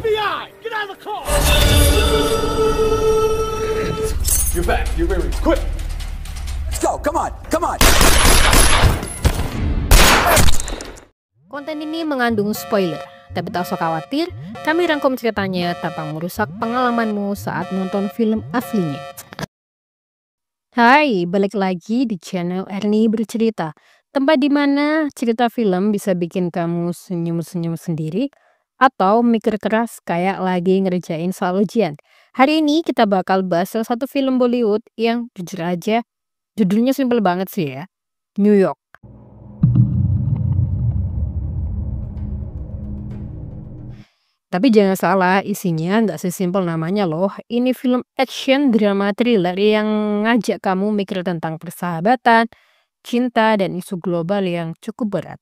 FBI! Get out of the car! You're back. You're ready. Quick! Let's go. Come on. Come on. Konten ini mengandung spoiler, tapi tak usah khawatir, kami rangkum ceritanya tanpa merusak pengalamanmu saat nonton film aslinya. Hai, balik lagi di channel Ernie Bercerita, tempat di mana cerita film bisa bikin kamu senyum-senyum sendiri atau mikir keras kayak lagi ngerjain soal ujian. Hari ini kita bakal bahas salah satu film Bollywood yang jujur aja judulnya simpel banget sih ya, New York. Tapi jangan salah, isinya nggak sesimpel namanya loh. Ini film action drama thriller yang ngajak kamu mikir tentang persahabatan, cinta, dan isu global yang cukup berat.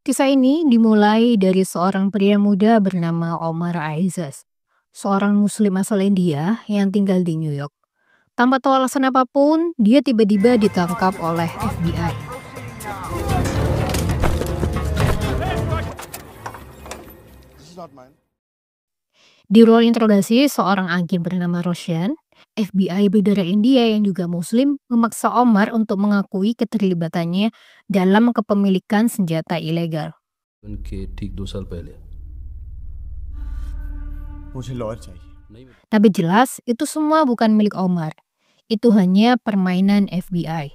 Kisah ini dimulai dari seorang pria muda bernama Omar Aizaz, seorang muslim asal India yang tinggal di New York. Tanpa tahu alasan apapun, dia tiba-tiba ditangkap oleh FBI. Di ruang interogasi, seorang agen bernama Roshan, FBI berdarah India yang juga muslim, memaksa Omar untuk mengakui keterlibatannya dalam kepemilikan senjata ilegal. Tapi jelas itu semua bukan milik Omar. Itu hanya permainan FBI.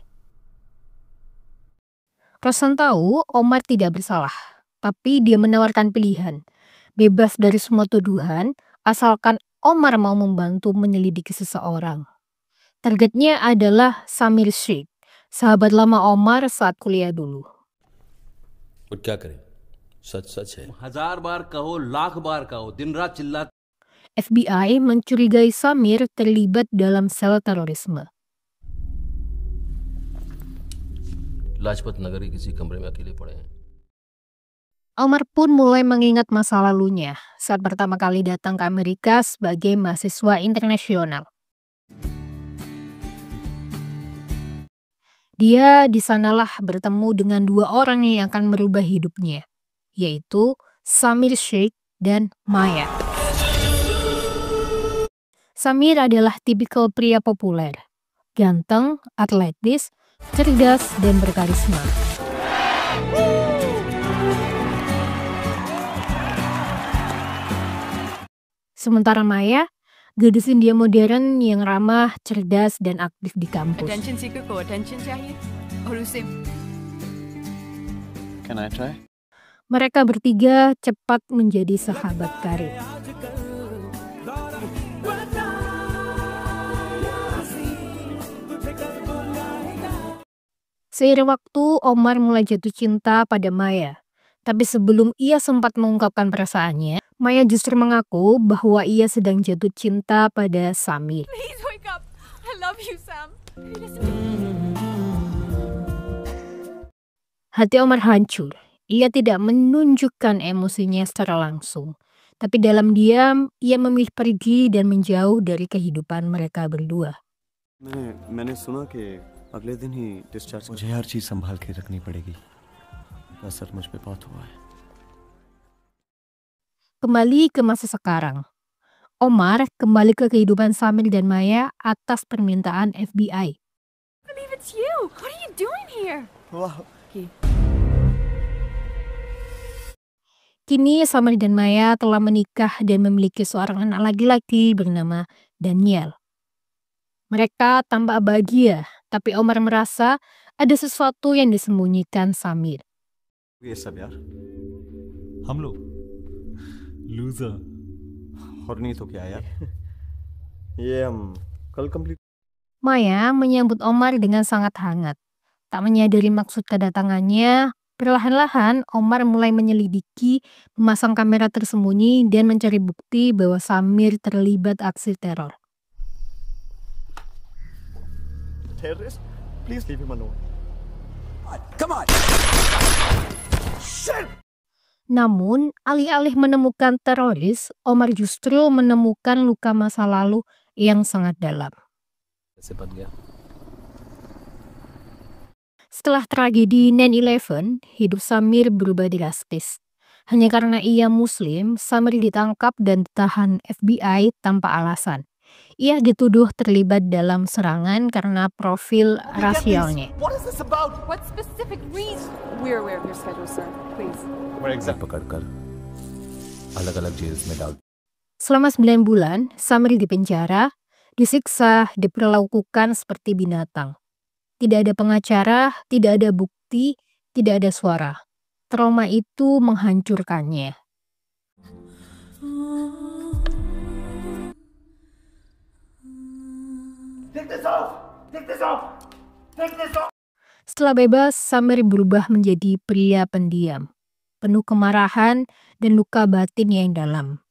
Roshan tahu Omar tidak bersalah, tapi dia menawarkan pilihan. Bebas dari semua tuduhan, asalkan Omar mau membantu menyelidiki seseorang. Targetnya adalah Samir Sheikh, sahabat lama Omar saat kuliah dulu. FBI mencurigai Samir terlibat dalam sel terorisme. Omar pun mulai mengingat masa lalunya saat pertama kali datang ke Amerika sebagai mahasiswa internasional. Dia di sanalah bertemu dengan dua orang yang akan merubah hidupnya, yaitu Samir Sheikh dan Maya. Samir adalah tipikal pria populer, ganteng, atletis, cerdas, dan berkarisma. Sementara Maya, gadis India modern yang ramah, cerdas, dan aktif di kampus. Can I try? Mereka bertiga cepat menjadi sahabat karib. Seiring waktu, Omar mulai jatuh cinta pada Maya. Tapi sebelum ia sempat mengungkapkan perasaannya, Maya justru mengaku bahwa ia sedang jatuh cinta pada Samir. Please wake up. I love you, Sam. Hati Omar hancur. Ia tidak menunjukkan emosinya secara langsung. Tapi dalam diam, ia memilih pergi dan menjauh dari kehidupan mereka berdua. मैंने सुना कि अगले दिन ही डिस्चार्ज मुझे हर चीज संभाल के रखनी पड़ेगी असर मुझ पे बहुत हुआ है. Kembali ke masa sekarang. Omar kembali ke kehidupan Samir dan Maya atas permintaan FBI. I believe it's you. What are you doing here? वाह. Kini Samir dan Maya telah menikah dan memiliki seorang anak laki-laki bernama Daniel. Mereka tampak bahagia, tapi Omar merasa ada sesuatu yang disembunyikan Samir. ये सब यार हम लोग लूजर और नहीं तो क्या यार ये हम कल complete. Maya menyambut Omar dengan sangat hangat. Tak menyadari maksud kedatangannya, perlahan-lahan Omar mulai menyelidiki, memasang kamera tersembunyi, dan mencari bukti bahwa Samir terlibat aksi teror. Terrorist, please leave him alone. Come on. Namun, alih-alih menemukan teroris, Omar justru menemukan luka masa lalu yang sangat dalam. Setelah tragedi 9/11, hidup Samir berubah drastis. Hanya karena ia Muslim, Samir ditangkap dan ditahan FBI tanpa alasan. Ia dituduh terlibat dalam serangan karena profil rasialnya. What is this about? What specific reason? We're aware of your schedule, sir. Please. Where exactly? पकड़कर अलग-अलग जेल्स में डाल Selama 9 bulan, Samir dipenjara, disiksa, diperlakukan seperti binatang. Tidak ada pengacara, tidak ada bukti, tidak ada suara. Trauma itu menghancurkannya. Setelah bebas, Samir berubah menjadi pria pendiam, penuh kemarahan dan luka batin yang dalam.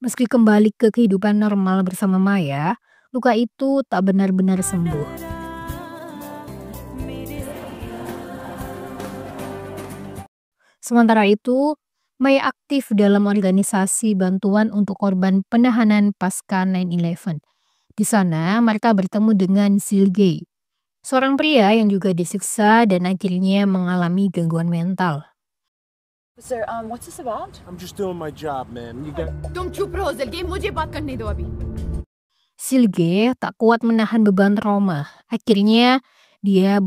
Meski kembali ke kehidupan normal bersama Maya, luka itu tak benar-benar sembuh. Sementara itu, Maya aktif dalam organisasi bantuan untuk korban penahanan pasca 9/11. Di sana, mereka bertemu dengan Sergei, seorang pria yang juga disiksa dan akhirnya mengalami gangguan mental. Sir, what's this about? I'm just doing my job, man. You got... तुम चुप रहो जल्दी मुझे बात करने दो अभी. Sergei tak kuat menahan beban trauma. Akhirnya, dia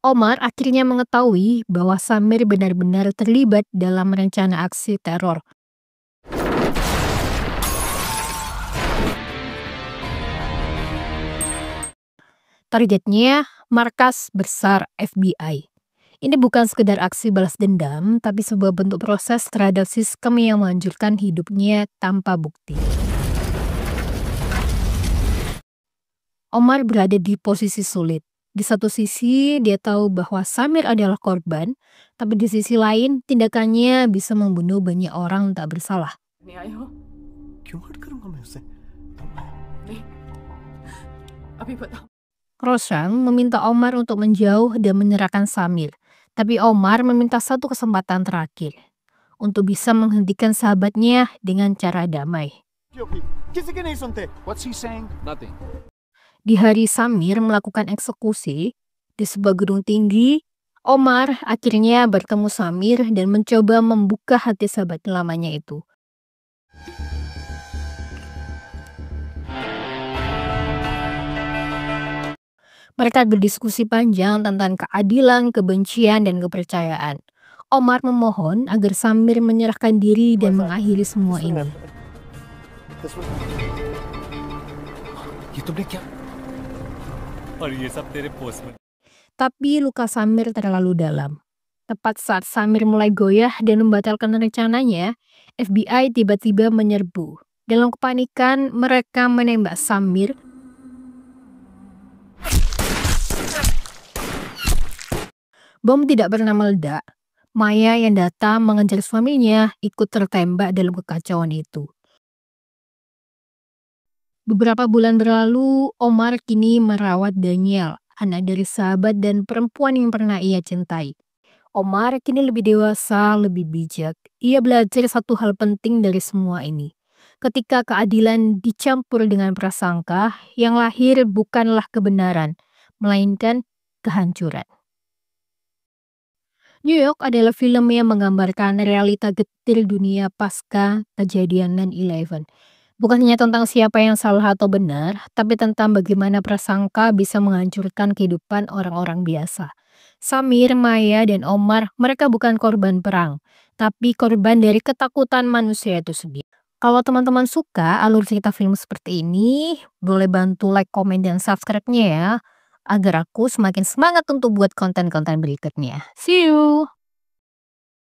Omar akhirnya mengetahui bahwa Samir benar-benar terlibat dalam rencana aksi teror. Targetnya markas besar FBI. Ini bukan sekedar aksi balas dendam, tapi sebuah bentuk proses terhadap sistem yang menghancurkan hidupnya tanpa bukti. Omar berada di posisi sulit. Di satu sisi, dia tahu bahwa Samir adalah korban, tapi di sisi lain, tindakannya bisa membunuh banyak orang tak bersalah. नहीं आए हो? क्यों हट करूंगा मैं उसे? नहीं. अभी बताओ. Roshan meminta Omar untuk menjauh dan menyerahkan Samir. Tapi Omar meminta satu kesempatan terakhir untuk bisa menghentikan sahabatnya dengan cara damai. किसी के नहीं सुनते. What's he saying? Nothing. Di hari Samir melakukan eksekusi di sebuah gedung tinggi, Omar akhirnya bertemu Samir dan mencoba membuka hati sahabat lamanya itu. Mereka berdiskusi panjang tentang keadilan, kebencian, dan kepercayaan. Omar memohon agar Samir menyerahkan diri dan mengakhiri semua ini. ये तुमने क्या? और ये सब तेरे पोस्ट में. Tapi luka Samir terlalu dalam. Tepat saat Samir mulai goyah dan membatalkan rencananya, FBI tiba-tiba menyerbu. Dalam kepanikan, mereka menembak Samir. Bom tidak pernah meledak. Maya yang datang mengejar suaminya ikut tertembak dalam kekacauan itu. Beberapa bulan berlalu, Omar kini merawat Daniel, anak dari sahabat dan perempuan yang pernah ia cintai. Omar kini lebih dewasa, lebih bijak. Ia belajar satu hal penting dari semua ini. Ketika keadilan dicampur dengan prasangka, yang lahir bukanlah kebenaran, melainkan kehancuran. New York adalah film yang menggambarkan realita getir dunia pasca kejadian 9/11. Bukan hanya tentang siapa yang salah atau benar, tapi tentang bagaimana prasangka bisa menghancurkan kehidupan orang-orang biasa. Samir, Maya, dan Omar, mereka bukan korban perang, tapi korban dari ketakutan manusia itu sendiri. Kalau teman-teman suka alur cerita film seperti ini, boleh bantu like, komen, dan subscribe-nya ya, agar aku semakin semangat untuk buat konten-konten berikutnya. See you!